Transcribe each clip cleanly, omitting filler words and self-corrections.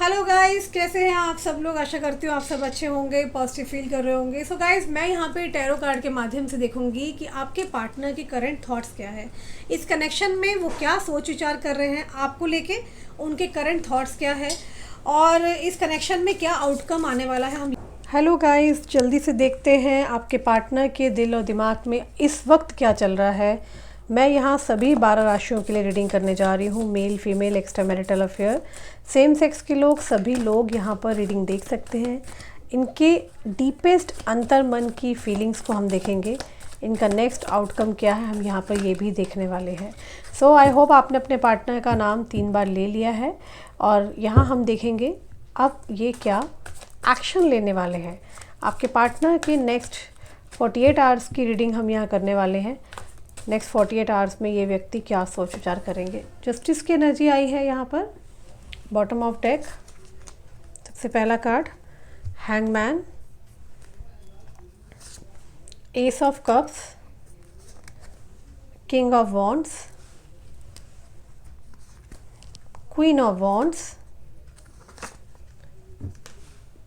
Hello guys, कैसे हैं आप सब लोग। आशा करती हूँ आप सब अच्छे होंगे, पॉजिटिव फील कर रहे होंगे। सो गाइस, मैं यहाँ पे टैरो कार्ड के माध्यम से देखूंगी कि आपके पार्टनर के करंट थॉट्स क्या है, इस कनेक्शन में वो क्या सोच विचार कर रहे हैं आपको लेके, उनके करंट थॉट्स क्या है और इस कनेक्शन में क्या आउटकम आने वाला है। हम हेलो गाइस, जल्दी से देखते हैं आपके पार्टनर के दिल और दिमाग में इस वक्त क्या चल रहा है। मैं यहाँ सभी 12 राशियों के लिए रीडिंग करने जा रही हूँ। Male, female, extra marital affair, same sex के लोग, सभी लोग यहाँ पर रीडिंग देख सकते हैं। इनके डीपेस्ट अंतर मन की फीलिंग्स को हम देखेंगे। इनका नेक्स्ट आउटकम क्या है, हम यहाँ पर ये भी देखने वाले हैं। सो आई होप आपने अपने पार्टनर का नाम 3 बार ले लिया है और यहाँ हम देखेंगे अब ये क्या एक्शन लेने वाले हैं। आपके पार्टनर के नेक्स्ट 48 आवर्स की रीडिंग हम यहाँ करने वाले हैं। नेक्स्ट 48 आवर्स में ये व्यक्ति क्या सोच विचार करेंगे। जस्टिस की एनर्जी आई है यहाँ पर, बॉटम ऑफ डेक। सबसे पहला card hangman, S of cups, king of wands, queen of wands,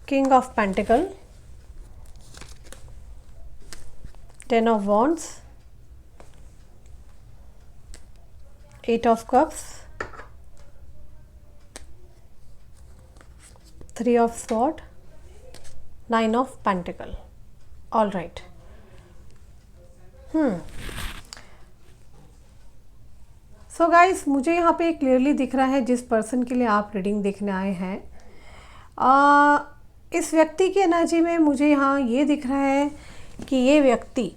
king of pentacle, 10 of wands, 8 of cups, 3 of sword, 9 of pentacle. All right. So guys, मुझे यहाँ पे clearly दिख रहा है जिस पर्सन के लिए आप रीडिंग देखने आए हैं, इस व्यक्ति की एनर्जी में मुझे यहाँ ये दिख रहा है कि ये व्यक्ति,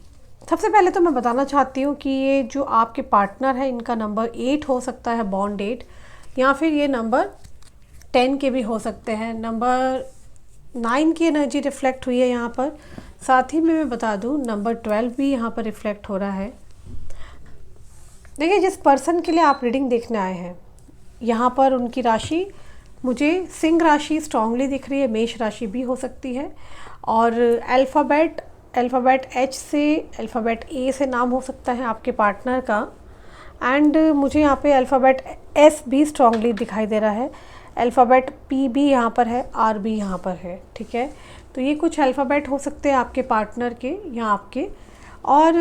सबसे पहले तो मैं बताना चाहती हूँ कि ये जो आपके पार्टनर है, इनका नंबर 8 हो सकता है, बॉन्ड 8, या फिर ये नंबर 10 के भी हो सकते हैं। नंबर 9 की एनर्जी रिफ्लेक्ट हुई है यहाँ पर। साथ ही में मैं बता दूँ नंबर 12 भी यहाँ पर रिफ्लेक्ट हो रहा है। देखिए, जिस पर्सन के लिए आप रीडिंग देखने आए हैं, यहाँ पर उनकी राशि मुझे सिंह राशि स्ट्रांगली दिख रही है, मेष राशि भी हो सकती है, और अल्फ़ाबेट H से, अल्फ़ाबेट A से नाम हो सकता है आपके पार्टनर का। एंड मुझे यहाँ पे अल्फ़ाबेट S भी स्ट्रांगली दिखाई दे रहा है, अल्फ़ाबेट P भी यहाँ पर है, R भी यहाँ पर है। ठीक है, तो ये कुछ अल्फ़ाबेट हो सकते हैं आपके पार्टनर के या आपके। और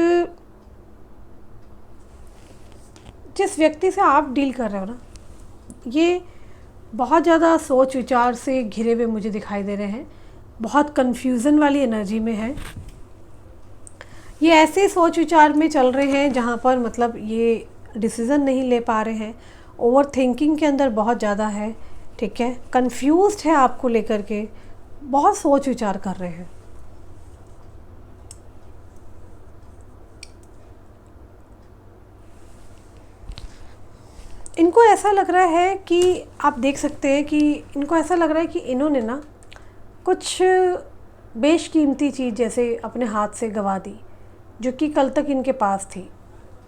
जिस व्यक्ति से आप डील कर रहे हो ना, ये बहुत ज़्यादा सोच विचार से घिरे हुए मुझे दिखाई दे रहे हैं, बहुत कन्फ्यूज़न वाली एनर्जी में है। ये ऐसे सोच विचार में चल रहे हैं जहाँ पर मतलब ये डिसीज़न नहीं ले पा रहे हैं, ओवर थिंकिंग के अंदर बहुत ज़्यादा है। ठीक है, कंफ्यूज्ड है आपको लेकर के, बहुत सोच विचार कर रहे हैं। इनको ऐसा लग रहा है कि आप देख सकते हैं कि इनको ऐसा लग रहा है कि इन्होंने ना कुछ बेशकीमती चीज़ जैसे अपने हाथ से गंवा दी, जो कि कल तक इनके पास थी।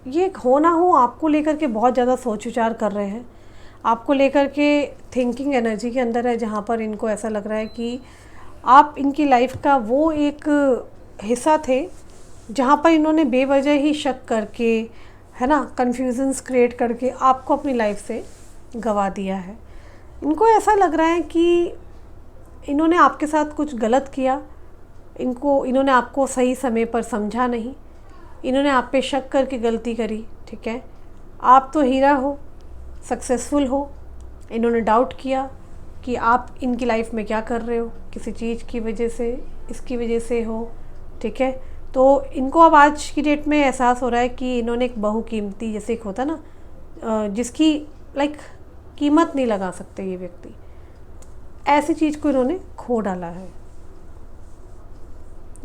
ये हो ना हो आपको लेकर के बहुत ज़्यादा सोच विचार कर रहे हैं, आपको लेकर के थिंकिंग एनर्जी के अंदर है, जहाँ पर इनको ऐसा लग रहा है कि आप इनकी लाइफ का वो एक हिस्सा थे जहाँ पर इन्होंने बेवजह ही शक करके, है ना, कन्फ्यूजन्स क्रिएट करके आपको अपनी लाइफ से गंवा दिया है। इनको ऐसा लग रहा है कि इन्होंने आपके साथ कुछ गलत किया, इन्होंने आपको सही समय पर समझा नहीं, इन्होंने आप पे शक करके गलती करी। ठीक है, आप तो हीरा हो, सक्सेसफुल हो, इन्होंने डाउट किया कि आप इनकी लाइफ में क्या कर रहे हो, किसी चीज़ की वजह से, इसकी वजह से हो। ठीक है, तो इनको अब आज की डेट में एहसास हो रहा है कि इन्होंने एक बहुकीमती, जैसे एक होता ना जिसकी लाइक कीमत नहीं लगा सकते ये व्यक्ति, ऐसी चीज़ को इन्होंने खो डाला है।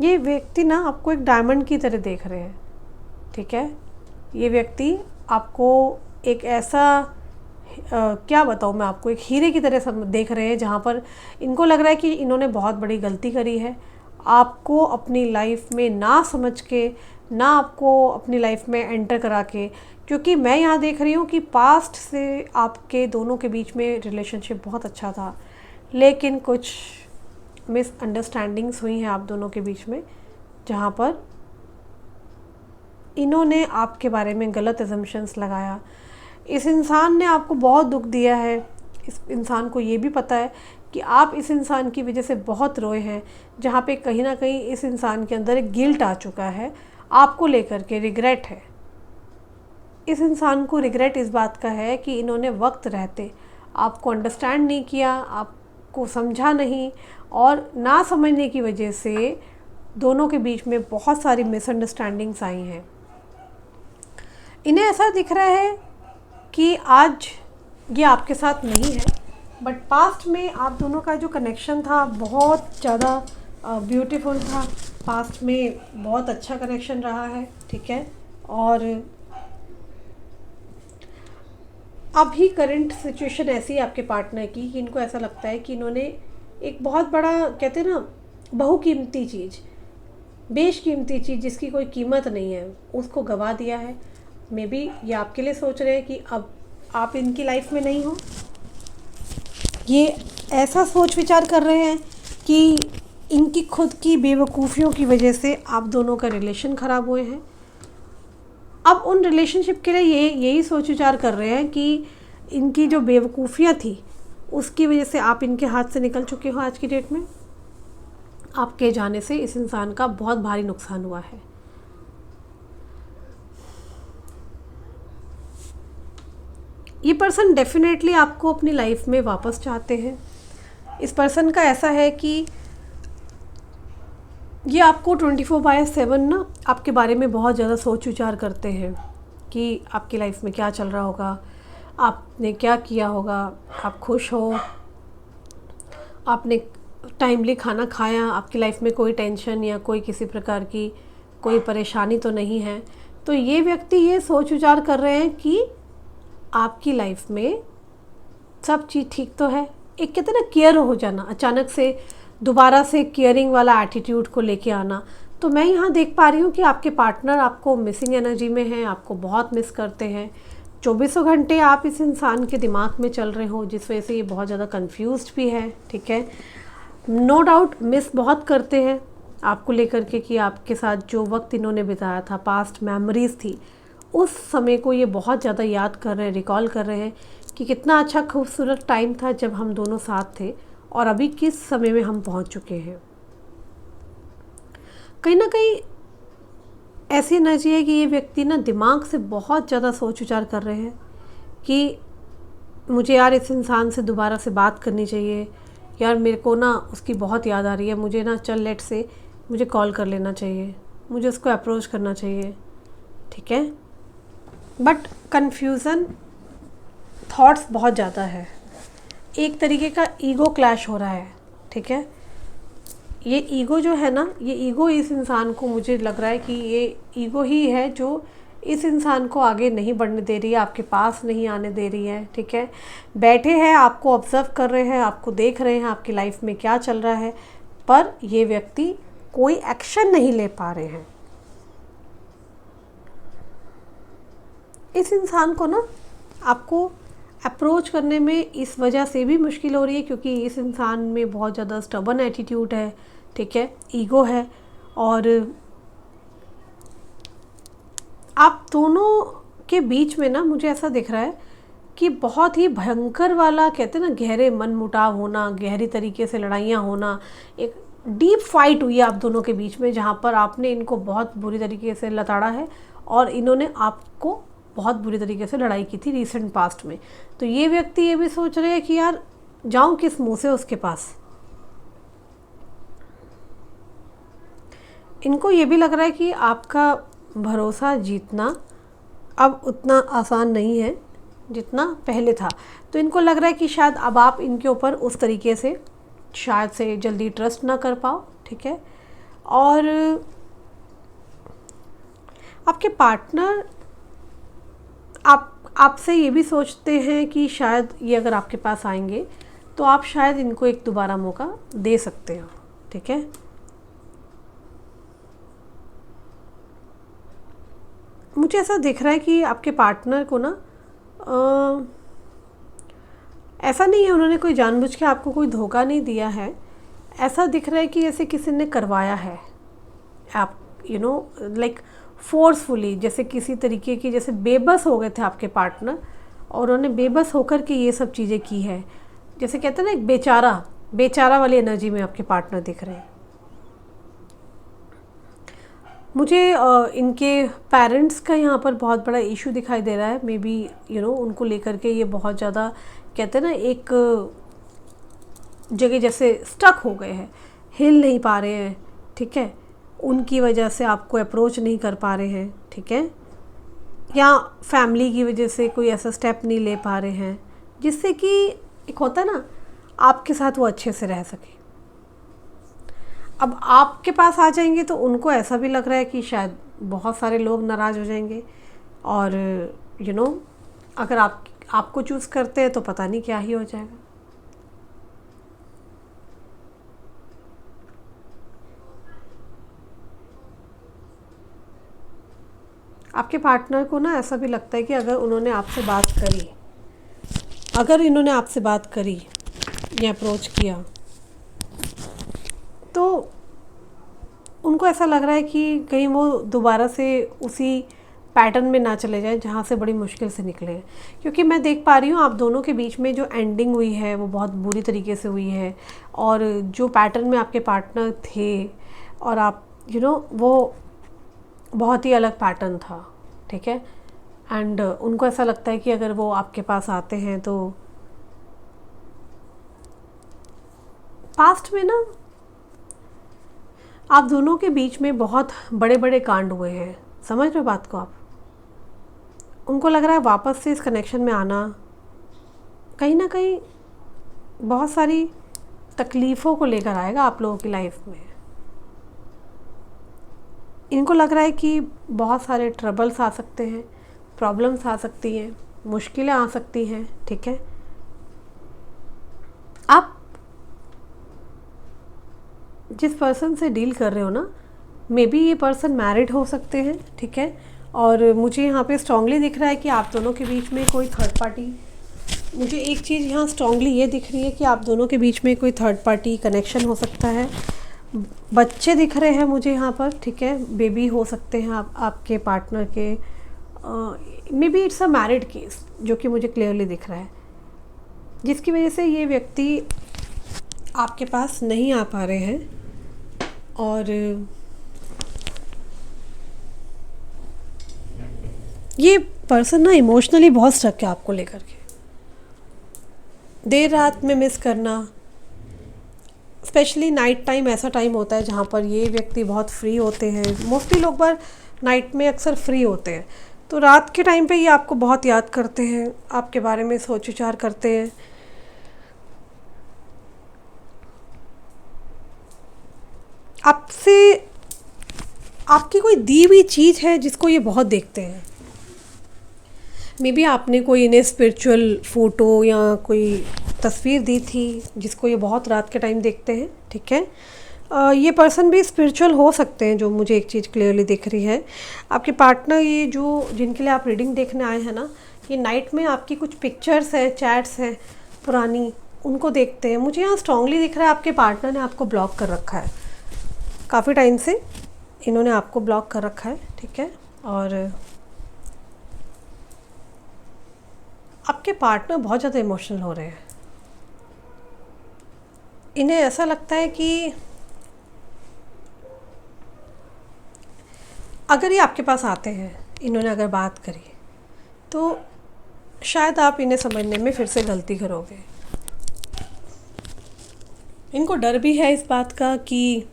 ये व्यक्ति ना आपको एक डायमंड की तरह देख रहे हैं। ठीक है, ये व्यक्ति आपको एक ऐसा क्या बताऊँ मैं आपको, एक हीरे की तरह देख रहे हैं, जहाँ पर इनको लग रहा है कि इन्होंने बहुत बड़ी गलती करी है, आपको अपनी लाइफ में ना समझ के, ना आपको अपनी लाइफ में एंटर करा के। क्योंकि मैं यहाँ देख रही हूँ कि पास्ट से आपके दोनों के बीच में रिलेशनशिप बहुत अच्छा था, लेकिन कुछ मिसअंडरस्टैंडिंग्स हुई हैं आप दोनों के बीच में, जहाँ पर इन्होंने आपके बारे में गलत एजम्पशंस लगाया। इस इंसान ने आपको बहुत दुख दिया है, इस इंसान को ये भी पता है कि आप इस इंसान की वजह से बहुत रोए हैं, जहाँ पे कहीं ना कहीं इस इंसान के अंदर एक गिल्ट आ चुका है, आपको लेकर के रिग्रेट है। इस इंसान को रिग्रेट इस बात का है कि इन्होंने वक्त रहते आपको अंडरस्टैंड नहीं किया, आपको समझा नहीं, और ना समझने की वजह से दोनों के बीच में बहुत सारी मिसअंडरस्टैंडिंग्स आई हैं। इन्हें ऐसा दिख रहा है कि आज ये आपके साथ नहीं है, बट पास्ट में आप दोनों का जो कनेक्शन था बहुत ज़्यादा ब्यूटीफुल था। पास्ट में बहुत अच्छा कनेक्शन रहा है, ठीक है। और अभी करंट सिचुएशन ऐसी है आपके पार्टनर की कि इनको ऐसा लगता है कि इन्होंने एक बहुत बड़ा, कहते हैं ना, बहुकीमती चीज़, बेशकीमती चीज़ जिसकी कोई कीमत नहीं है, उसको गवा दिया है। मे बी ये आपके लिए सोच रहे हैं कि अब आप इनकी लाइफ में नहीं हो। ये ऐसा सोच विचार कर रहे हैं कि इनकी खुद की बेवकूफ़ियों की वजह से आप दोनों का रिलेशन ख़राब हुए हैं। अब उन रिलेशनशिप के लिए यही सोच विचार कर रहे हैं कि इनकी जो बेवकूफ़ियाँ थी उसकी वजह से आप इनके हाथ से निकल चुके हो। आज की डेट में आपके जाने से इस इंसान का बहुत भारी नुकसान हुआ है। ये पर्सन डेफिनेटली आपको अपनी लाइफ में वापस चाहते हैं। इस पर्सन का ऐसा है कि ये आपको 24/7 ना आपके बारे में बहुत ज़्यादा सोच विचार करते हैं कि आपकी लाइफ में क्या चल रहा होगा, आपने क्या किया होगा, आप खुश हो, आपने टाइमली खाना खाया, आपकी लाइफ में कोई टेंशन या कोई किसी प्रकार की कोई परेशानी तो नहीं है। तो ये व्यक्ति ये सोच विचार कर रहे हैं कि आपकी लाइफ में सब चीज़ ठीक तो है। एक कहते हैं ना केयर हो जाना, अचानक से दोबारा से केयरिंग वाला एटीट्यूड को लेके आना। तो मैं यहाँ देख पा रही हूँ कि आपके पार्टनर आपको मिसिंग एनर्जी में हैं, आपको बहुत मिस करते हैं। 24 घंटे आप इस इंसान के दिमाग में चल रहे हो, जिस वजह से ये बहुत ज़्यादा कंफ्यूज्ड भी है, ठीक है। नो डाउट मिस बहुत करते हैं आपको लेकर के कि आपके साथ जो वक्त इन्होंने बिताया था, पास्ट मेमोरीज़ थी, उस समय को ये बहुत ज़्यादा याद कर रहे हैं, रिकॉल कर रहे हैं कि कितना अच्छा खूबसूरत टाइम था जब हम दोनों साथ थे और अभी किस समय में हम पहुंच चुके हैं। कहीं ना कहीं ऐसी एनर्जी है कि ये व्यक्ति ना दिमाग से बहुत ज़्यादा सोच विचार कर रहे हैं कि मुझे यार इस इंसान से दोबारा से बात करनी चाहिए, यार मेरे को ना उसकी बहुत याद आ रही है, मुझे ना चल लेट से मुझे कॉल कर लेना चाहिए, मुझे उसको अप्रोच करना चाहिए, ठीक है। बट कन्फ्यूज़न थॉट्स बहुत ज़्यादा है, एक तरीके का ईगो क्लैश हो रहा है, ठीक है। ये ईगो जो है ना, ये ईगो इस इंसान को, मुझे लग रहा है कि ये ईगो ही है जो इस इंसान को आगे नहीं बढ़ने दे रही है, आपके पास नहीं आने दे रही है, ठीक है। बैठे हैं, आपको ऑब्ज़र्व कर रहे हैं, आपको देख रहे हैं आपकी लाइफ में क्या चल रहा है, पर ये व्यक्ति कोई एक्शन नहीं ले पा रहे हैं। इस इंसान को ना आपको अप्रोच करने में इस वजह से भी मुश्किल हो रही है क्योंकि इस इंसान में बहुत ज़्यादा स्टबर्न एटीट्यूड है, ठीक है, ईगो है। और आप दोनों के बीच में ना मुझे ऐसा दिख रहा है कि बहुत ही भयंकर वाला, कहते हैं ना, गहरे मनमुटाव होना, गहरी तरीके से लड़ाइयाँ होना, एक डीप फाइट हुई है आप दोनों के बीच में, जहाँ पर आपने इनको बहुत बुरी तरीके से लताड़ा है और इन्होंने आपको बहुत बुरी तरीके से लड़ाई की थी रिसेंट पास्ट में। तो ये व्यक्ति ये भी सोच रहे हैं कि यार जाऊं किस मुंह से उसके पास। इनको ये भी लग रहा है कि आपका भरोसा जीतना अब उतना आसान नहीं है जितना पहले था। तो इनको लग रहा है कि शायद अब आप इनके ऊपर उस तरीके से शायद से जल्दी ट्रस्ट ना कर पाओ, ठीक है। और आपके पार्टनर आपसे ये भी सोचते हैं कि शायद ये अगर आपके पास आएंगे तो आप शायद इनको एक दोबारा मौका दे सकते हो, ठीक है। मुझे ऐसा दिख रहा है कि आपके पार्टनर को ना ऐसा नहीं है उन्होंने कोई जानबूझ के आपको कोई धोखा नहीं दिया है। ऐसा दिख रहा है कि जैसे किसी ने करवाया है, आप लाइक फोर्सफुली, जैसे किसी तरीके की, जैसे बेबस हो गए थे आपके पार्टनर और उन्होंने बेबस होकर के ये सब चीज़ें की है। जैसे कहते हैं ना, एक बेचारा बेचारा वाली एनर्जी में आपके पार्टनर दिख रहे हैं मुझे। इनके पेरेंट्स का यहाँ पर बहुत बड़ा इशू दिखाई दे रहा है। मे बी उनको लेकर के ये बहुत ज़्यादा कहते हैं ना, एक जगह जैसे स्टक हो गए हैं, हिल नहीं पा रहे हैं, ठीक है। उनकी वजह से आपको अप्रोच नहीं कर पा रहे हैं, ठीक है, या फैमिली की वजह से कोई ऐसा स्टेप नहीं ले पा रहे हैं जिससे कि एक होता है ना, आपके साथ वो अच्छे से रह सके। अब आपके पास आ जाएंगे तो उनको ऐसा भी लग रहा है कि शायद बहुत सारे लोग नाराज़ हो जाएंगे, और अगर आपको चूज़ करते हैं तो पता नहीं क्या ही हो जाएगा। आपके पार्टनर को ना ऐसा भी लगता है कि अगर इन्होंने आपसे बात करी या अप्रोच किया तो उनको ऐसा लग रहा है कि कहीं वो दोबारा से उसी पैटर्न में ना चले जाएं जहाँ से बड़ी मुश्किल से निकले हैं। क्योंकि मैं देख पा रही हूँ आप दोनों के बीच में जो एंडिंग हुई है वो बहुत बुरी तरीके से हुई है, और जो पैटर्न में आपके पार्टनर थे और आप वो बहुत ही अलग पैटर्न था, ठीक है। एंड उनको ऐसा लगता है कि अगर वो आपके पास आते हैं तो पास्ट में ना आप दोनों के बीच में बहुत बड़े बड़े कांड हुए हैं। समझ रहे हो बात को आप? उनको लग रहा है वापस से इस कनेक्शन में आना कहीं ना कहीं बहुत सारी तकलीफ़ों को लेकर आएगा आप लोगों की लाइफ में। इनको लग रहा है कि बहुत सारे ट्रबल्स आ सकते हैं, प्रॉब्लम्स आ सकती हैं, मुश्किलें आ सकती हैं, ठीक है। आप जिस पर्सन से डील कर रहे हो ना, मे बी ये पर्सन मैरिड हो सकते हैं, ठीक है। और मुझे यहाँ पे स्ट्रांगली दिख रहा है कि आप दोनों के बीच में कोई थर्ड पार्टी, मुझे एक चीज़ यहाँ स्ट्रांगली ये दिख रही है कि आप दोनों के बीच में कोई थर्ड पार्टी कनेक्शन हो सकता है। बच्चे दिख रहे हैं मुझे यहाँ पर, ठीक है, बेबी हो सकते हैं आपके पार्टनर के। May be it's a married case जो कि मुझे क्लियरली दिख रहा है, जिसकी वजह से ये व्यक्ति आपके पास नहीं आ पा रहे हैं। और ये पर्सन ना इमोशनली बहुत स्टक है आपको लेकर के। देर रात में मिस करना, स्पेशली नाइट टाइम ऐसा टाइम होता है जहाँ पर ये व्यक्ति बहुत फ्री होते हैं। मोस्टली लोग बार नाइट में अक्सर फ्री होते हैं, तो रात के टाइम पे ये आपको बहुत याद करते हैं, आपके बारे में सोच विचार करते हैं। आपसे आपकी कोई दी हुई चीज़ है जिसको ये बहुत देखते हैं। मे बी आपने कोई इन्हें स्पिरिचुअल फ़ोटो या कोई तस्वीर दी थी जिसको ये बहुत रात के टाइम देखते हैं, ठीक है। ये पर्सन भी स्पिरिचुअल हो सकते हैं, जो मुझे एक चीज़ क्लियरली दिख रही है। आपके पार्टनर ये जो जिनके लिए आप रीडिंग देखने आए हैं ना, ये नाइट में आपकी कुछ पिक्चर्स हैं, चैट्स हैं पुरानी, उनको देखते हैं। मुझे यहाँ स्ट्रांगली दिख रहा है आपके पार्टनर ने आपको ब्लॉक कर रखा है, काफ़ी टाइम से इन्होंने आपको ब्लॉक कर रखा है, ठीक है। और आपके पार्टनर बहुत ज़्यादा इमोशनल हो रहे हैं। इन्हें ऐसा लगता है कि अगर ये आपके पास आते हैं, इन्होंने अगर बात करी तो शायद आप इन्हें समझने में फिर से गलती करोगे। इनको डर भी है इस बात का कि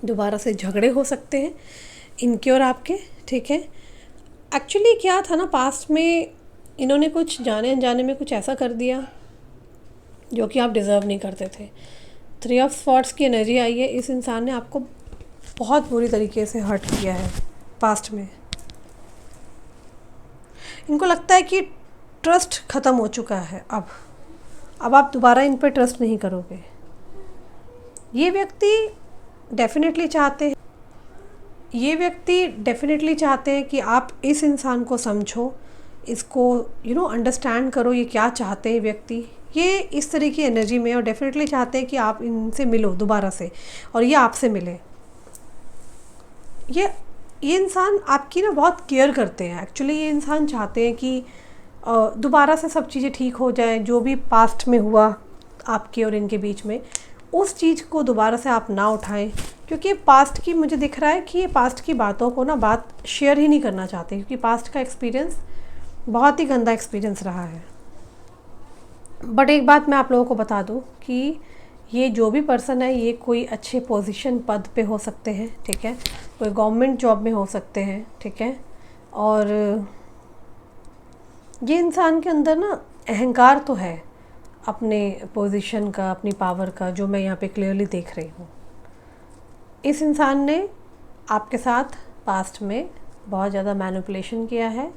दोबारा से झगड़े हो सकते हैं इनके और आपके, ठीक है। एक्चुअली क्या था ना, पास्ट में इन्होंने कुछ जाने अनजाने में कुछ ऐसा कर दिया जो कि आप डिज़र्व नहीं करते थे। 3 ऑफ स्वॉर्ड्स की एनर्जी आई है। इस इंसान ने आपको बहुत बुरी तरीके से हर्ट किया है पास्ट में। इनको लगता है कि ट्रस्ट ख़त्म हो चुका है, अब आप दोबारा इन पर ट्रस्ट नहीं करोगे। ये व्यक्ति डेफिनेटली चाहते हैं कि आप इस इंसान को समझो, इसको अंडरस्टैंड करो, ये क्या चाहते हैं व्यक्ति। ये इस तरह की एनर्जी में, और डेफिनेटली चाहते हैं कि आप इनसे मिलो दोबारा से और ये आपसे मिले। ये इंसान आपकी ना बहुत केयर करते हैं। एक्चुअली ये इंसान चाहते हैं कि दोबारा से सब चीज़ें ठीक हो जाए, जो भी पास्ट में हुआ आपके और इनके बीच में, उस चीज़ को दोबारा से आप ना उठाएं, क्योंकि पास्ट की मुझे दिख रहा है कि ये पास्ट की बातों को ना बात शेयर ही नहीं करना चाहते, क्योंकि पास्ट का एक्सपीरियंस बहुत ही गंदा एक्सपीरियंस रहा है। बट एक बात मैं आप लोगों को बता दूं कि ये जो भी पर्सन है ये कोई अच्छे पोजीशन पद पे हो सकते हैं, ठीक है, कोई गवर्नमेंट जॉब में हो सकते हैं, ठीक है, और ये इंसान के अंदर ना अहंकार तो है अपने पोजीशन का, अपनी पावर का, जो मैं यहाँ पे क्लियरली देख रही हूँ। इस इंसान ने आपके साथ पास्ट में बहुत ज़्यादा मैनिपुलेशन किया है,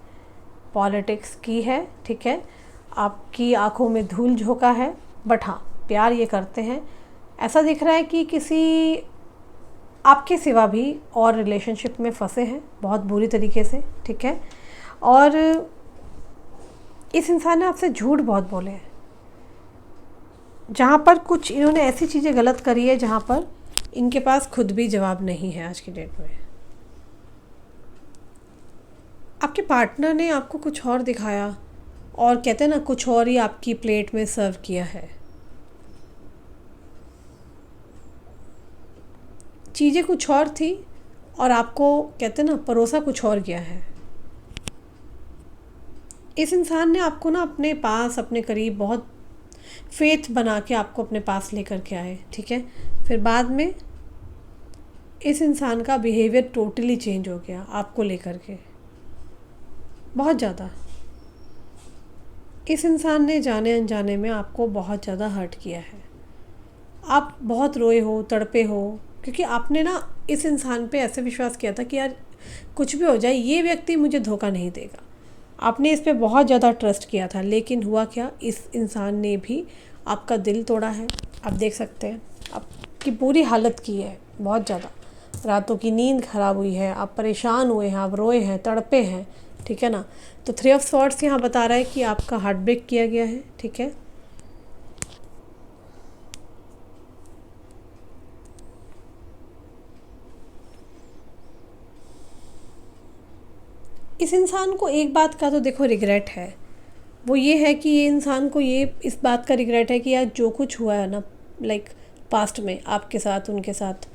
पॉलिटिक्स की है, ठीक है, आपकी आंखों में धूल झोंका है, बट हाँ प्यार ये करते हैं। ऐसा दिख रहा है कि किसी आपके सिवा भी और रिलेशनशिप में फंसे हैं बहुत बुरी तरीके से, ठीक है, और इस इंसान ने आपसे झूठ बहुत बोले हैं, जहाँ पर कुछ इन्होंने ऐसी चीज़ें गलत करी है जहाँ पर इनके पास खुद भी जवाब नहीं है आज की डेट में। आपके पार्टनर ने आपको कुछ और दिखाया और कहते हैं ना कुछ और ही आपकी प्लेट में सर्व किया है। चीज़ें कुछ और थी और आपको कहते हैं ना परोसा कुछ और गया है। इस इंसान ने आपको ना अपने पास, अपने करीब बहुत फेथ बना के आपको अपने पास लेकर के आए, ठीक है, फिर बाद में इस इंसान का बिहेवियर टोटली चेंज हो गया आपको लेकर के, बहुत ज़्यादा। इस इंसान ने जाने अनजाने में आपको बहुत ज़्यादा हर्ट किया है। आप बहुत रोए हो, तड़पे हो, क्योंकि आपने ना इस इंसान पे ऐसे विश्वास किया था कि यार कुछ भी हो जाए ये व्यक्ति मुझे धोखा नहीं देगा। आपने इस पे बहुत ज़्यादा ट्रस्ट किया था, लेकिन हुआ क्या, इस इंसान ने भी आपका दिल तोड़ा है। आप देख सकते हैं आपकी पूरी हालत की है, बहुत ज़्यादा रातों की नींद ख़राब हुई है, आप परेशान हुए हैं, आप रोए हैं, तड़पे हैं, ठीक है ना। तो 3 ऑफ स्वॉर्ड्स यहाँ बता रहा है कि आपका हार्ट ब्रेक किया गया है, ठीक है। इस इंसान को एक बात का तो देखो रिग्रेट है, वो ये है कि ये इंसान को ये इस बात का रिग्रेट है कि यार जो कुछ हुआ है ना, लाइक पास्ट में आपके साथ, उनके साथ,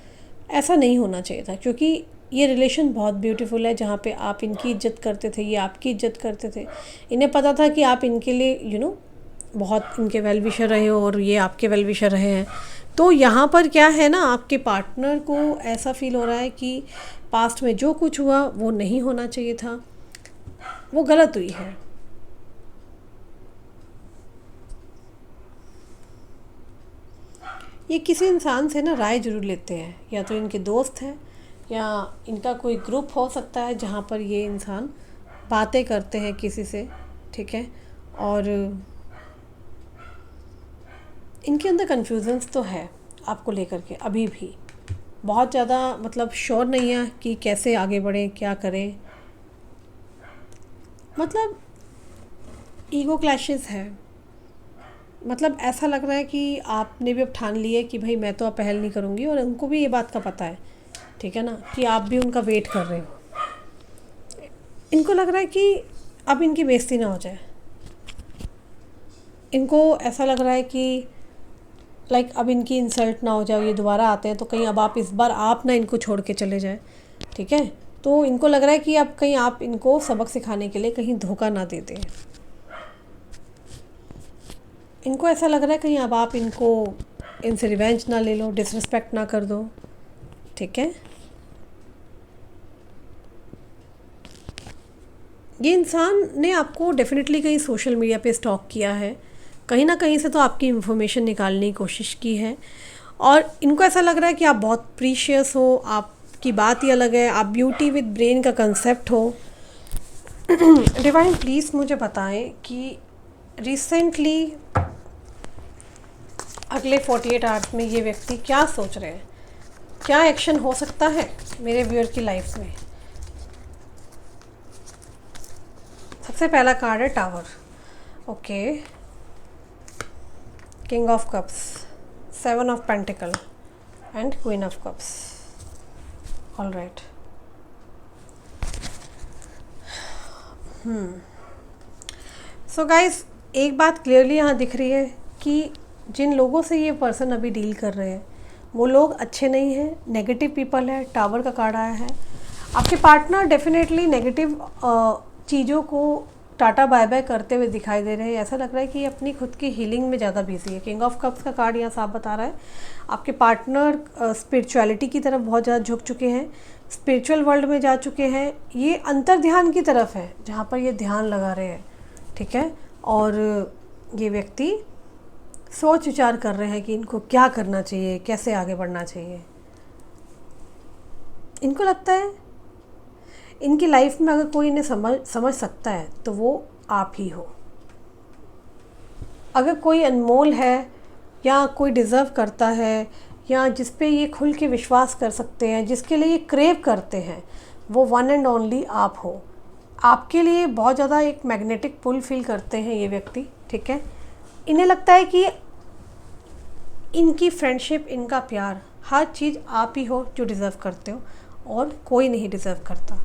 ऐसा नहीं होना चाहिए था, क्योंकि ये रिलेशन बहुत ब्यूटीफुल है जहाँ पे आप इनकी इज्जत करते थे, ये आपकी इज्जत करते थे। इन्हें पता था कि आप इनके लिए बहुत इनके वेल विशर रहे हो और ये आपके वेल विशर रहे हैं। तो यहाँ पर क्या है ना, आपके पार्टनर को ऐसा फील हो रहा है कि पास्ट में जो कुछ हुआ वो नहीं होना चाहिए था, वो गलत हुई है। ये किसी इंसान से ना राय ज़रूर लेते हैं, या तो इनके दोस्त हैं या इनका कोई ग्रुप हो सकता है जहाँ पर ये इंसान बातें करते हैं किसी से, ठीक है, और इनके अंदर कन्फ्यूज़न्स तो है आपको लेकर के, अभी भी बहुत ज़्यादा, मतलब श्योर नहीं है कि कैसे आगे बढ़ें, क्या करें, मतलब ईगो क्लैशेस है। मतलब ऐसा लग रहा है कि आपने भी अब ठान लिया कि भाई मैं तो अब पहल नहीं करूँगी, और उनको भी ये बात का पता है, ठीक है ना, कि आप भी उनका वेट कर रहे हो। इनको लग रहा है कि अब इनकी बेइज्जती ना हो जाए। इनको ऐसा लग रहा है कि लाइक अब इनकी इंसल्ट ना हो जाए, ये दोबारा आते हैं तो कहीं अब आप इस बार आप ना इनको छोड़ के चले जाएं, ठीक है। तो इनको लग रहा है कि अब कहीं आप इनको सबक सिखाने के लिए कहीं धोखा ना दे दें। इनको ऐसा लग रहा है कहीं अब आप इनसे रिवेंज ना ले लो, डिसरिस्पेक्ट ना कर दो, ठीक है। ये इंसान ने आपको डेफिनेटली कहीं सोशल मीडिया पे स्टॉक किया है, कहीं ना कहीं से तो आपकी इन्फॉर्मेशन निकालने की कोशिश की है, और इनको ऐसा लग रहा है कि आप बहुत प्रीशियस हो, आपकी बात ही अलग है, आप ब्यूटी विद ब्रेन का कंसेप्ट हो। डिवाइन प्लीज़ मुझे बताएं कि रिसेंटली अगले 48 आवर्स में ये व्यक्ति क्या सोच रहे हैं, क्या एक्शन हो सकता है मेरे व्यूअर की लाइफ में। सबसे पहला कार्ड है tower, okay, king of cups, 7 of pentacle and queen of cups, all right. So guys, एक बात क्लियरली यहाँ दिख रही है कि जिन लोगों से ये पर्सन अभी डील कर रहे हैं वो लोग अच्छे नहीं हैं, नेगेटिव पीपल है। टावर का कार्ड आया है। आपके पार्टनर डेफिनेटली नेगेटिव चीज़ों को टाटा बाय बाय करते हुए दिखाई दे रहे हैं। ऐसा लग रहा है कि अपनी खुद की हीलिंग में ज़्यादा बिजी है। किंग ऑफ कप्स का कार्ड यहाँ साफ बता रहा है आपके पार्टनर स्पिरिचुअलिटी की तरफ बहुत ज़्यादा झुक चुके हैं, स्पिरिचुअल वर्ल्ड में जा चुके हैं। ये अंतर ध्यान की तरफ है जहाँ पर ये ध्यान लगा रहे हैं, ठीक है। और ये व्यक्ति सोच विचार कर रहे हैं कि इनको क्या करना चाहिए, कैसे आगे बढ़ना चाहिए। इनको लगता है इनकी लाइफ में अगर कोई इन्हें समझ सकता है तो वो आप ही हो। अगर कोई अनमोल है या कोई डिज़र्व करता है या जिस पे ये खुल के विश्वास कर सकते हैं, जिसके लिए ये क्रेव करते हैं, वो वन एंड ओनली आप हो। आपके लिए बहुत ज़्यादा एक मैग्नेटिक पुल फील करते हैं ये व्यक्ति, ठीक है। इन्हें लगता है कि इनकी फ्रेंडशिप, इनका प्यार, हर चीज़ आप ही हो जो डिज़र्व करते हो और कोई नहीं डिज़र्व करता।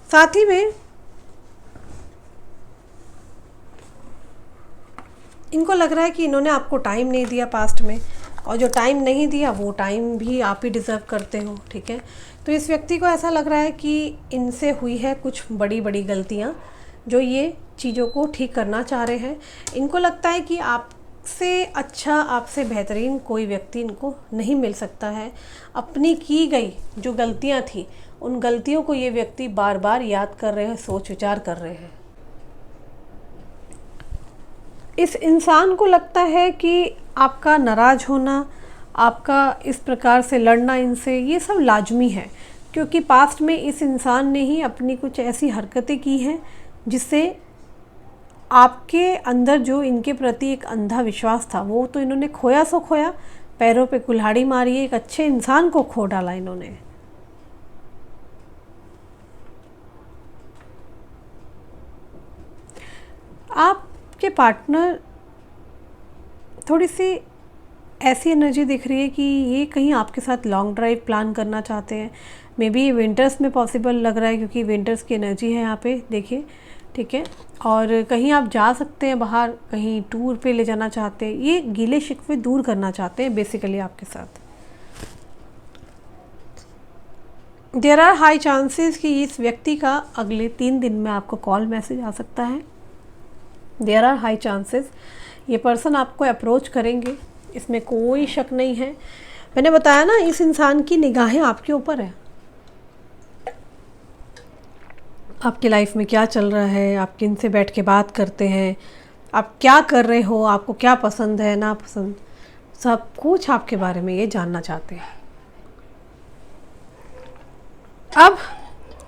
साथ ही में इनको लग रहा है कि इन्होंने आपको टाइम नहीं दिया पास्ट में, और जो टाइम नहीं दिया वो टाइम भी आप ही डिज़र्व करते हो, ठीक है। तो इस व्यक्ति को ऐसा लग रहा है कि इनसे हुई है कुछ बड़ी बड़ी गलतियाँ जो ये चीज़ों को ठीक करना चाह रहे हैं। इनको लगता है कि आपसे अच्छा, आपसे बेहतरीन कोई व्यक्ति इनको नहीं मिल सकता है। अपनी की गई जो गलतियाँ थी उन गलतियों को ये व्यक्ति बार बार याद कर रहे हैं, सोच विचार कर रहे हैं। इस इंसान को लगता है कि आपका नाराज़ होना, आपका इस प्रकार से लड़ना इनसे, ये सब लाजमी है, क्योंकि पास्ट में इस इंसान ने ही अपनी कुछ ऐसी हरकतें की हैं जिससे आपके अंदर जो इनके प्रति एक अंधा विश्वास था वो तो इन्होंने खोया सो खोया, पैरों पे कुल्हाड़ी मारी है, एक अच्छे इंसान को खो डाला इन्होंने। आपके पार्टनर थोड़ी सी ऐसी एनर्जी दिख रही है कि ये कहीं आपके साथ लॉन्ग ड्राइव प्लान करना चाहते हैं। मे बी विंटर्स में पॉसिबल लग रहा है, क्योंकि विंटर्स की एनर्जी है यहाँ पे, देखिए, ठीक है। और कहीं आप जा सकते हैं बाहर, कहीं टूर पे ले जाना चाहते हैं। ये गीले शिकवे दूर करना चाहते हैं बेसिकली आपके साथ। देयर आर हाई चांसेस कि इस व्यक्ति का अगले 3 दिन में आपको कॉल मैसेज आ सकता है। देयर आर हाई चांसेस ये पर्सन आपको अप्रोच करेंगे, इसमें कोई शक नहीं है। मैंने बताया ना, इस इंसान की निगाहें आपके ऊपर है। आपकी लाइफ में क्या चल रहा है, आप किन से बैठ के बात करते हैं, आप क्या कर रहे हो, आपको क्या पसंद है ना पसंद, सब कुछ आपके बारे में ये जानना चाहते हैं। अब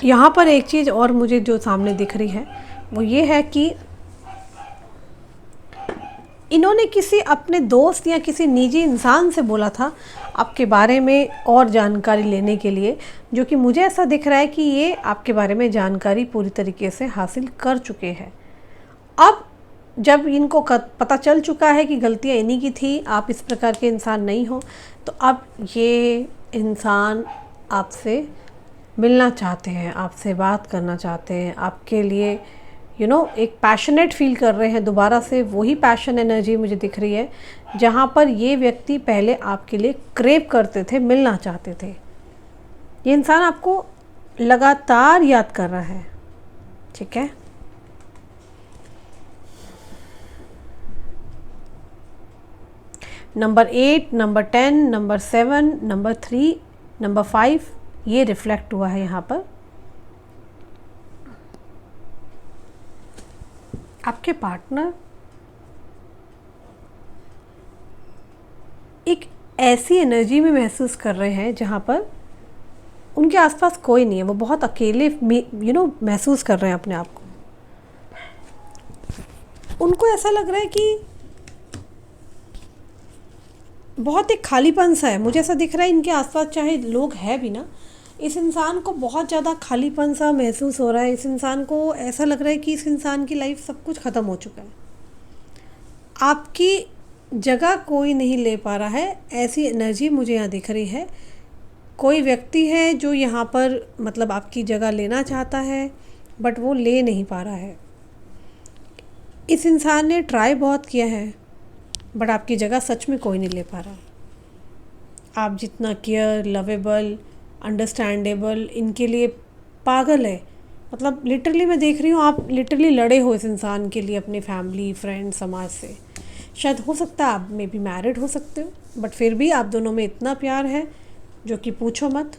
यहाँ पर एक चीज़ और मुझे जो सामने दिख रही है वो ये है कि इन्होंने किसी अपने दोस्त या किसी निजी इंसान से बोला था आपके बारे में और जानकारी लेने के लिए, जो कि मुझे ऐसा दिख रहा है कि ये आपके बारे में जानकारी पूरी तरीके से हासिल कर चुके हैं। अब जब इनको पता चल चुका है कि गलतियाँ इन्हीं की थी, आप इस प्रकार के इंसान नहीं हो, तो अब ये इंसान आपसे मिलना चाहते हैं, आपसे बात करना चाहते हैं, आपके लिए एक पैशनेट फील कर रहे हैं। दोबारा से वही पैशन एनर्जी मुझे दिख रही है जहाँ पर ये व्यक्ति पहले आपके लिए क्रेव करते थे, मिलना चाहते थे। ये इंसान आपको लगातार याद कर रहा है, ठीक है। Number 8, number 10, number 7, number 3, number 5 ये रिफ्लेक्ट हुआ है यहाँ पर। आपके पार्टनर एक ऐसी एनर्जी में महसूस कर रहे हैं जहाँ पर उनके आसपास कोई नहीं है, वो बहुत अकेले महसूस कर रहे हैं अपने आप को। उनको ऐसा लग रहा है कि बहुत एक खालीपन सा है। मुझे ऐसा दिख रहा है इनके आसपास चाहे लोग हैं भी ना, इस इंसान को बहुत ज़्यादा खालीपन सा महसूस हो रहा है। इस इंसान को ऐसा लग रहा है कि इस इंसान की लाइफ सब कुछ ख़त्म हो चुका है, आपकी जगह कोई नहीं ले पा रहा है। ऐसी एनर्जी मुझे यहाँ दिख रही है। कोई व्यक्ति है जो यहाँ पर मतलब आपकी जगह लेना चाहता है, बट वो ले नहीं पा रहा है। इस इंसान ने ट्राई बहुत किया है, बट आपकी जगह सच में कोई नहीं ले पा रहा। आप जितना केयर, लवेबल, अंडरस्टैंडेबल इनके लिए पागल है। मतलब लिटरली मैं देख रही हूँ, आप लिटरली लड़े हो इस इंसान के लिए, अपनी फैमिली, फ्रेंड, समाज से। शायद हो सकता है आप मे बी मैरिड हो सकते हो, बट फिर भी आप दोनों में इतना प्यार है जो कि पूछो मत।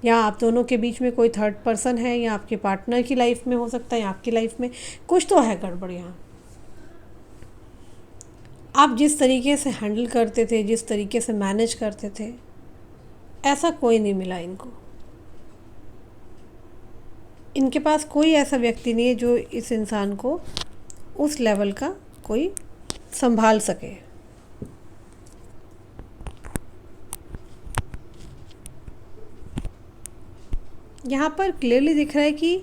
या आप दोनों के बीच में कोई थर्ड पर्सन है, या आपके पार्टनर की लाइफ में हो सकता है, या आपकी लाइफ में कुछ तो है गड़बड़ यहाँ। आप जिस तरीके से हैंडल करते थे, जिस तरीके से मैनेज करते थे, ऐसा कोई नहीं मिला इनको। इनके पास कोई ऐसा व्यक्ति नहीं है जो इस इंसान को उस लेवल का कोई संभाल सके। यहाँ पर क्लियरली दिख रहा है कि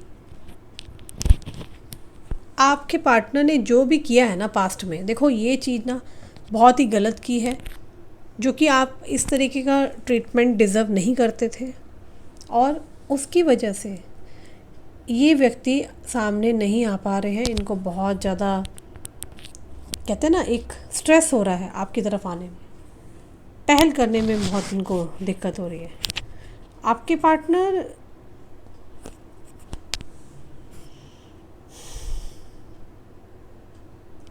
आपके पार्टनर ने जो भी किया है ना पास्ट में, देखो ये चीज़ ना बहुत ही गलत की है, जो कि आप इस तरीके का ट्रीटमेंट डिज़र्व नहीं करते थे। और उसकी वजह से ये व्यक्ति सामने नहीं आ पा रहे हैं। इनको बहुत ज़्यादा, कहते हैं ना, एक स्ट्रेस हो रहा है आपकी तरफ आने में, पहल करने में बहुत इनको दिक्कत हो रही है। आपके पार्टनर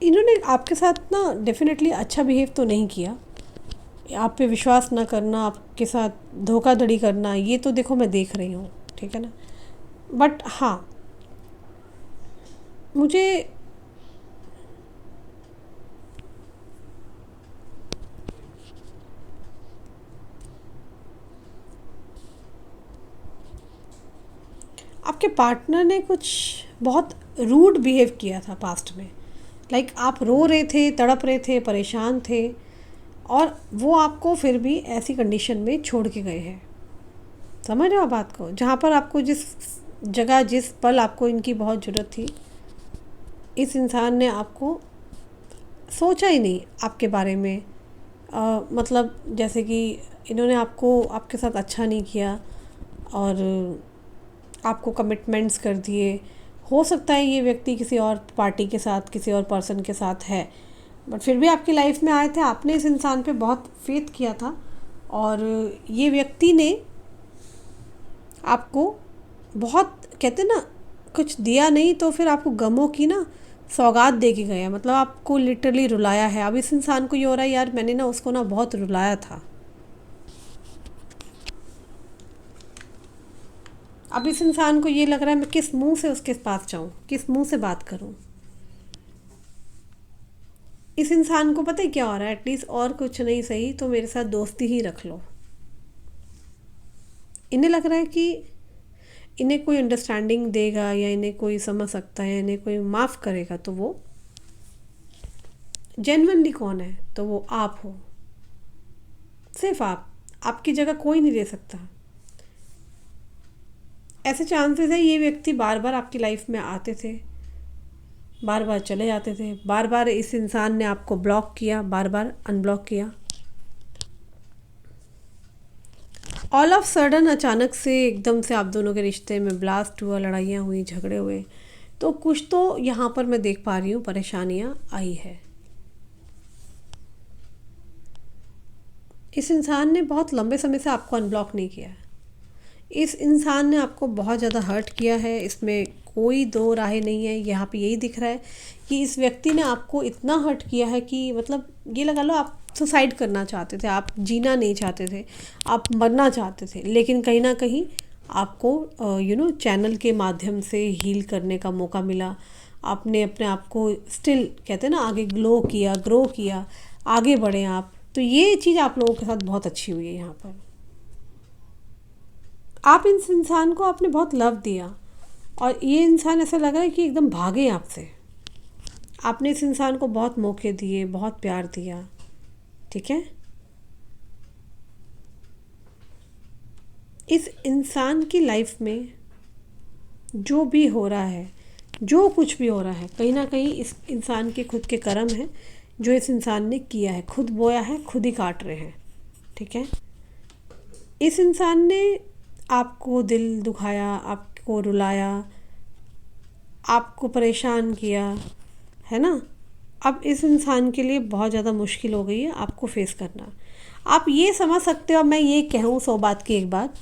इन्होंने आपके साथ ना डेफिनेटली अच्छा बिहेव तो नहीं किया। आप पे विश्वास ना करना, आपके साथ धोखाधड़ी करना, ये तो देखो मैं देख रही हूँ, ठीक है ना। बट हाँ, मुझे आपके पार्टनर ने कुछ बहुत रूड बिहेव किया था पास्ट में। लाइक आप रो रहे थे, तड़प रहे थे, परेशान थे, और वो आपको फिर भी ऐसी कंडीशन में छोड़ के गए हैं। समझ रहे हो बात को? जहाँ पर आपको जिस जगह, जिस पल आपको इनकी बहुत ज़रूरत थी, इस इंसान ने आपको सोचा ही नहीं आपके बारे में। मतलब जैसे कि इन्होंने आपको, आपके साथ अच्छा नहीं किया और आपको कमिटमेंट्स कर दिए। हो सकता है ये व्यक्ति किसी और पार्टी के साथ, किसी और पर्सन के साथ है, बट फिर भी आपकी लाइफ में आए थे। आपने इस इंसान पे बहुत फेथ किया था, और ये व्यक्ति ने आपको बहुत, कहते ना, कुछ दिया नहीं तो फिर आपको गमों की ना सौगात दे के गया। मतलब आपको लिटरली रुलाया है। अब इस इंसान को ये हो रहा है, यार मैंने ना उसको ना बहुत रुलाया था। अब इस इंसान को ये लग रहा है मैं किस मुंह से उसके पास जाऊँ, किस मुंह से बात करूँ। इस इंसान को पता है क्या हो रहा है, एटलीस्ट और कुछ नहीं सही तो मेरे साथ दोस्ती ही रख लो। इन्हें लग रहा है कि इन्हें कोई अंडरस्टैंडिंग देगा, या इन्हें कोई समझ सकता है, इन्हें कोई माफ़ करेगा, तो वो जेन्युइनली कौन है, तो वो आप हो। सिर्फ आप, आपकी जगह कोई नहीं ले सकता। ऐसे चांसेस है ये व्यक्ति बार बार आपकी लाइफ में आते थे, बार बार चले जाते थे, बार बार इस इंसान ने आपको ब्लॉक किया, बार बार अनब्लॉक किया। ऑल ऑफ सडन अचानक से एकदम से आप दोनों के रिश्ते में ब्लास्ट हुआ, लड़ाइयाँ हुई, झगड़े हुए, तो कुछ तो यहाँ पर मैं देख पा रही हूँ परेशानियाँ आई है। इस इंसान ने बहुत लंबे समय से आपको अनब्लॉक नहीं किया है। इस इंसान ने आपको बहुत ज़्यादा हर्ट किया है, इसमें कोई दो राहें नहीं है। यहाँ पे यही दिख रहा है कि इस व्यक्ति ने आपको इतना हर्ट किया है कि मतलब ये लगा लो आप सुसाइड करना चाहते थे, आप जीना नहीं चाहते थे, आप मरना चाहते थे, लेकिन कहीं ना कहीं आपको चैनल के माध्यम से हील करने का मौका मिला। आपने अपने आप को स्टिल, कहते हैं ना, आगे ग्रो किया, आगे बढ़े आप। तो ये चीज़ आप लोगों के साथ बहुत अच्छी हुई है। यहाँ पर आप इस इंसान को आपने बहुत लव दिया, और ये इंसान ऐसा लग रहा है कि एकदम भागे आपसे। आपने इस इंसान को बहुत मौके दिए, बहुत प्यार दिया, ठीक है। इस इंसान की लाइफ में जो भी हो रहा है, जो कुछ भी हो रहा है, कहीं ना कहीं इस इंसान के खुद के कर्म हैं जो इस इंसान ने किया है। खुद बोया है, खुद ही काट रहे हैं, ठीक है। इस इंसान ने आपको दिल दुखाया, आपको रुलाया, आपको परेशान किया, है ना। अब इस इंसान के लिए बहुत ज़्यादा मुश्किल हो गई है आपको फेस करना। आप ये समझ सकते हो, अब मैं ये कहूँ 100 बात की एक बात,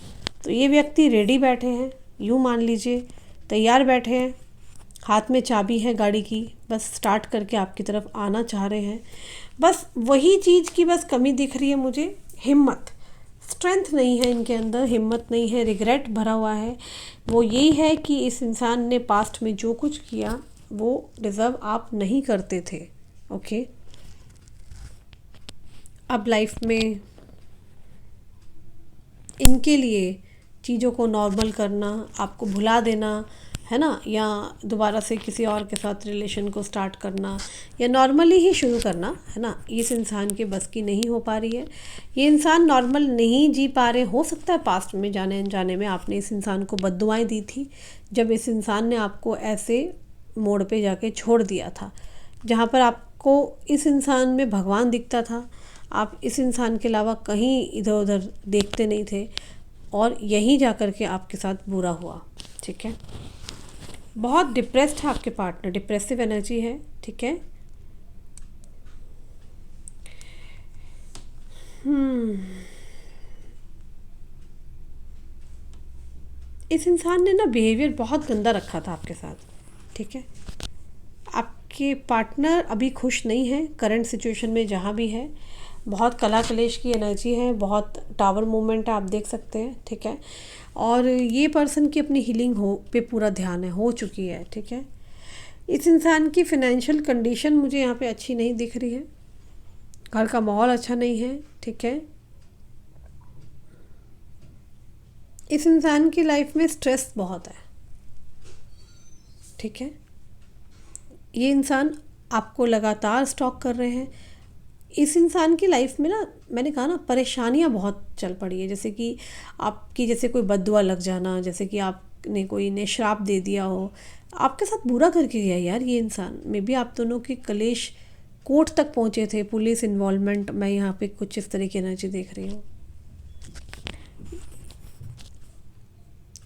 तो ये व्यक्ति रेडी बैठे हैं, यूँ मान लीजिए तैयार बैठे हैं, हाथ में चाबी है गाड़ी की, बस स्टार्ट करके आपकी तरफ आना चाह रहे हैं। बस वही चीज़ की बस कमी दिख रही है मुझे, हिम्मत, स्ट्रेंथ नहीं है इनके अंदर, हिम्मत नहीं है, रिग्रेट भरा हुआ है। वो यही है कि इस इंसान ने पास्ट में जो कुछ किया वो डिज़र्व आप नहीं करते थे। ओके, अब लाइफ में इनके लिए चीज़ों को नॉर्मल करना, आपको भुला देना, है ना, या दोबारा से किसी और के साथ रिलेशन को स्टार्ट करना या नॉर्मली ही शुरू करना, है ना, इस इंसान के बस की नहीं हो पा रही है। ये इंसान नॉर्मल नहीं जी पा रहे। हो सकता है पास्ट में जाने अनजाने में आपने इस इंसान को बद्दुआएं दी थी, जब इस इंसान ने आपको ऐसे मोड़ पे जाके छोड़ दिया था, जहाँ पर आपको इस इंसान में भगवान दिखता था। आप इस इंसान के अलावा कहीं इधर उधर देखते नहीं थे और यहीं जा कर के आपके साथ बुरा हुआ। ठीक है, बहुत डिप्रेस्ड है आपके पार्टनर, डिप्रेसिव एनर्जी है। ठीक है, इस इंसान ने ना बिहेवियर बहुत गंदा रखा था आपके साथ। ठीक है, आपके पार्टनर अभी खुश नहीं है करंट सिचुएशन में जहाँ भी है। बहुत कला कलेश की एनर्जी है, बहुत टावर मूवमेंट है, आप देख सकते हैं। ठीक है, और ये पर्सन की अपनी हीलिंग हो पे पूरा ध्यान है, हो चुकी है। ठीक है, इस इंसान की फिनेंशियल कंडीशन मुझे यहाँ पे अच्छी नहीं दिख रही है, घर का माहौल अच्छा नहीं है। ठीक है, इस इंसान की लाइफ में स्ट्रेस बहुत है। ठीक है, ये इंसान आपको लगातार स्टॉक कर रहे हैं। इस इंसान की लाइफ में ना, मैंने कहा ना, परेशानियां बहुत चल पड़ी है, जैसे कि आपकी जैसे कोई बद्दुआ लग जाना, जैसे कि आपने कोई ने श्राप दे दिया हो, आपके साथ बुरा करके गया यार ये इंसान। मे बी आप दोनों के कलेश कोर्ट तक पहुंचे थे, पुलिस इन्वॉल्वमेंट, मैं यहाँ पे कुछ इस तरह की एनर्जी देख रही हूँ।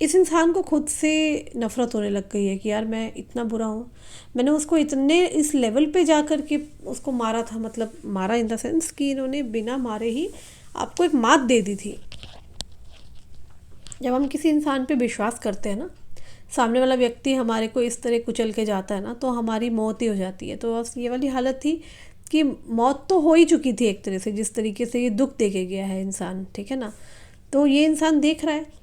इस इंसान को खुद से नफ़रत होने लग गई है कि यार मैं इतना बुरा हूँ, मैंने उसको इतने इस लेवल पे जा कर के उसको मारा था, मतलब मारा इन द सेंस कि इन्होंने बिना मारे ही आपको एक मात दे दी थी। जब हम किसी इंसान पे विश्वास करते हैं ना, सामने वाला व्यक्ति हमारे को इस तरह कुचल के जाता है ना, तो हमारी मौत ही हो जाती है। तो बस ये वाली हालत थी कि मौत तो हो ही चुकी थी एक तरह से, जिस तरीके से ये दुख दे के गया है इंसान। ठीक है ना, तो ये इंसान देख रहा है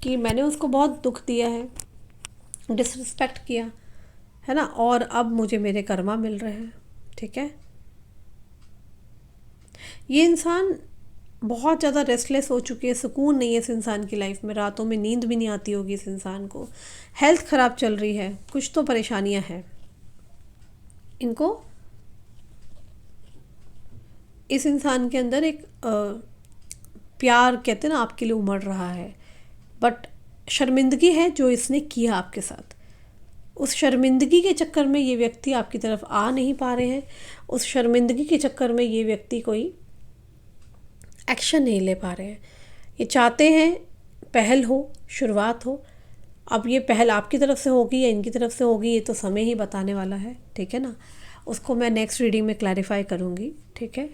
कि मैंने उसको बहुत दुख दिया है, डिसरिस्पेक्ट किया है ना, और अब मुझे मेरे कर्मा मिल रहे हैं। ठीक है, ये इंसान बहुत ज़्यादा रेस्टलेस हो चुकी है, सुकून नहीं है इस इंसान की लाइफ में, रातों में नींद भी नहीं आती होगी इस इंसान को, हेल्थ ख़राब चल रही है, कुछ तो परेशानियां हैं इनको। इस इंसान के अंदर एक प्यार कहते हैं ना आपके लिए उमड़ रहा है, बट शर्मिंदगी है जो इसने किया आपके साथ। उस शर्मिंदगी के चक्कर में ये व्यक्ति आपकी तरफ आ नहीं पा रहे हैं, उस शर्मिंदगी के चक्कर में ये व्यक्ति कोई एक्शन नहीं ले पा रहे हैं। ये चाहते हैं पहल हो, शुरुआत हो। अब ये पहल आपकी तरफ से होगी या इनकी तरफ से होगी, ये तो समय ही बताने वाला है। ठीक है ना, उसको मैं नेक्स्ट रीडिंग में क्लैरिफाई करूँगी। ठीक है,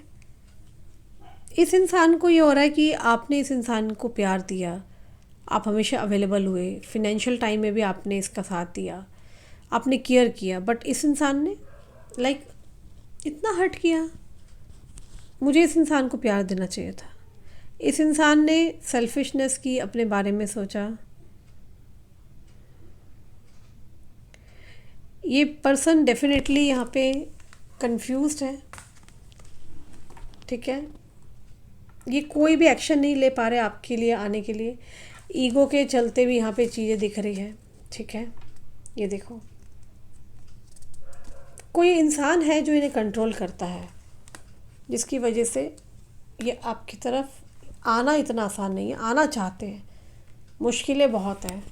इस इंसान को ये हो रहा है कि आपने इस इंसान को प्यार दिया, आप हमेशा अवेलेबल हुए, फिनेंशियल टाइम में भी आपने इसका साथ दिया, आपने केयर किया, बट इस इंसान ने लाइक इतना हर्ट किया। मुझे इस इंसान को प्यार देना चाहिए था। इस इंसान ने सेल्फिशनेस की, अपने बारे में सोचा। ये पर्सन डेफिनेटली यहाँ पे कंफ्यूज्ड है। ठीक है, ये कोई भी एक्शन नहीं ले पा रहे आपके लिए आने के लिए, ईगो के चलते भी यहाँ पे चीज़ें दिख रही है। ठीक है, ये देखो, कोई इंसान है जो इन्हें कंट्रोल करता है, जिसकी वजह से ये आपकी तरफ आना इतना आसान नहीं है। आना चाहते हैं, मुश्किलें बहुत हैं।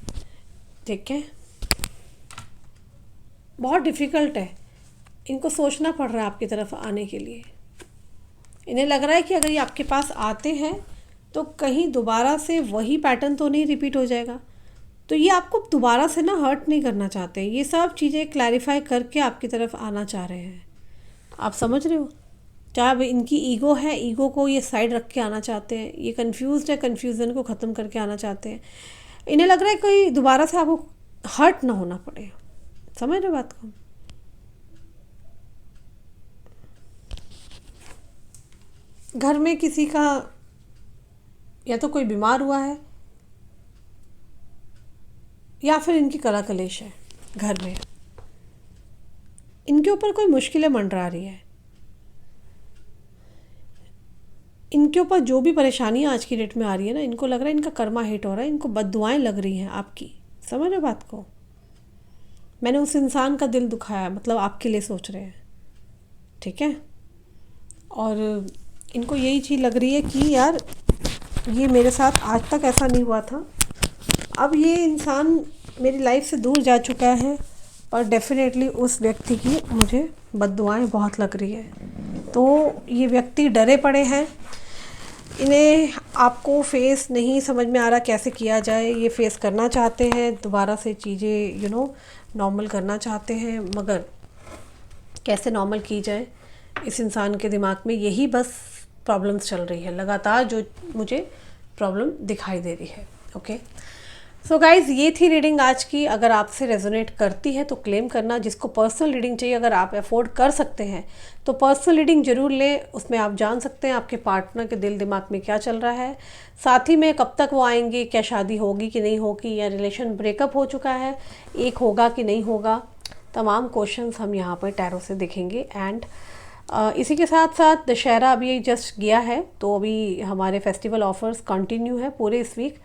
ठीक है, बहुत डिफ़िकल्ट है, इनको सोचना पड़ रहा है आपकी तरफ आने के लिए। इन्हें लग रहा है कि अगर ये आपके पास आते हैं तो कहीं दोबारा से वही पैटर्न तो नहीं रिपीट हो जाएगा, तो ये आपको दोबारा से ना हर्ट नहीं करना चाहते, ये सब चीज़ें क्लैरिफाई करके आपकी तरफ आना चाह रहे हैं। आप समझ रहे हो? चाहे अब इनकी ईगो है, ईगो को ये साइड रख के आना चाहते हैं, ये कंफ्यूज्ड है, कंफ्यूजन को ख़त्म करके आना चाहते हैं। इन्हें लग रहा है कोई दोबारा से आपको हर्ट ना होना पड़े। समझ रहे हो बात को? घर में किसी का या तो कोई बीमार हुआ है या फिर इनकी कला कलेश है घर में, इनके ऊपर कोई मुश्किलें मंडरा रही है, इनके ऊपर जो भी परेशानी आज की डेट में आ रही है ना, इनको लग रहा है इनका कर्मा हिट हो रहा है, इनको बद्दुआएं लग रही हैं आपकी। समझ रहे हो बात को? मैंने उस इंसान का दिल दुखाया, मतलब आपके लिए सोच रहे हैं, ठीक है? और इनको यही चीज़ लग रही है कि यार ये मेरे साथ आज तक ऐसा नहीं हुआ था, अब ये इंसान मेरी लाइफ से दूर जा चुका है, और डेफिनेटली उस व्यक्ति की मुझे बद्दुआएं बहुत लग रही है। तो ये व्यक्ति डरे पड़े हैं, इन्हें आपको फेस नहीं समझ में आ रहा कैसे किया जाए। ये फेस करना चाहते हैं, दोबारा से चीज़ें नॉर्मल करना चाहते हैं, मगर कैसे नॉर्मल की जाए, इस इंसान के दिमाग में यही बस प्रॉब्लम्स चल रही है लगातार, जो मुझे प्रॉब्लम दिखाई दे रही है। ओके, सो गाइज़, ये थी रीडिंग आज की। अगर आपसे रेजोनेट करती है तो क्लेम करना। जिसको पर्सनल रीडिंग चाहिए, अगर आप अफोर्ड कर सकते हैं तो पर्सनल रीडिंग ज़रूर लें। उसमें आप जान सकते हैं आपके पार्टनर के दिल दिमाग में क्या चल रहा है, साथ ही में कब तक वो आएंगे, क्या शादी होगी कि नहीं होगी, या रिलेशन ब्रेकअप हो चुका है, एक होगा कि नहीं होगा। तमाम क्वेश्चंस हम यहाँ पर टैरो से देखेंगे। एंड इसी के साथ साथ दशहरा अभी जस्ट गया है, तो अभी हमारे फेस्टिवल ऑफर्स कंटिन्यू है पूरे इस वीक।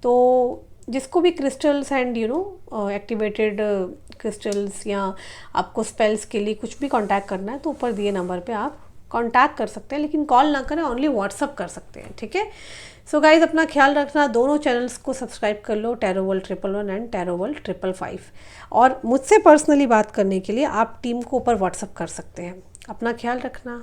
तो जिसको भी क्रिस्टल्स एंड एक्टिवेटेड क्रिस्टल्स या आपको स्पेल्स के लिए कुछ भी कांटेक्ट करना है, तो ऊपर दिए नंबर पे आप कांटेक्ट कर सकते हैं, लेकिन कॉल ना करें, ओनली व्हाट्सअप कर सकते हैं, ठीक है? सो गाइज, अपना ख्याल रखना। दोनों चैनल्स को सब्सक्राइब कर लो, tarot world 111 and tarot world 555। और मुझसे पर्सनली बात करने के लिए आप टीम को ऊपर व्हाट्सअप कर सकते हैं। अपना ख्याल रखना।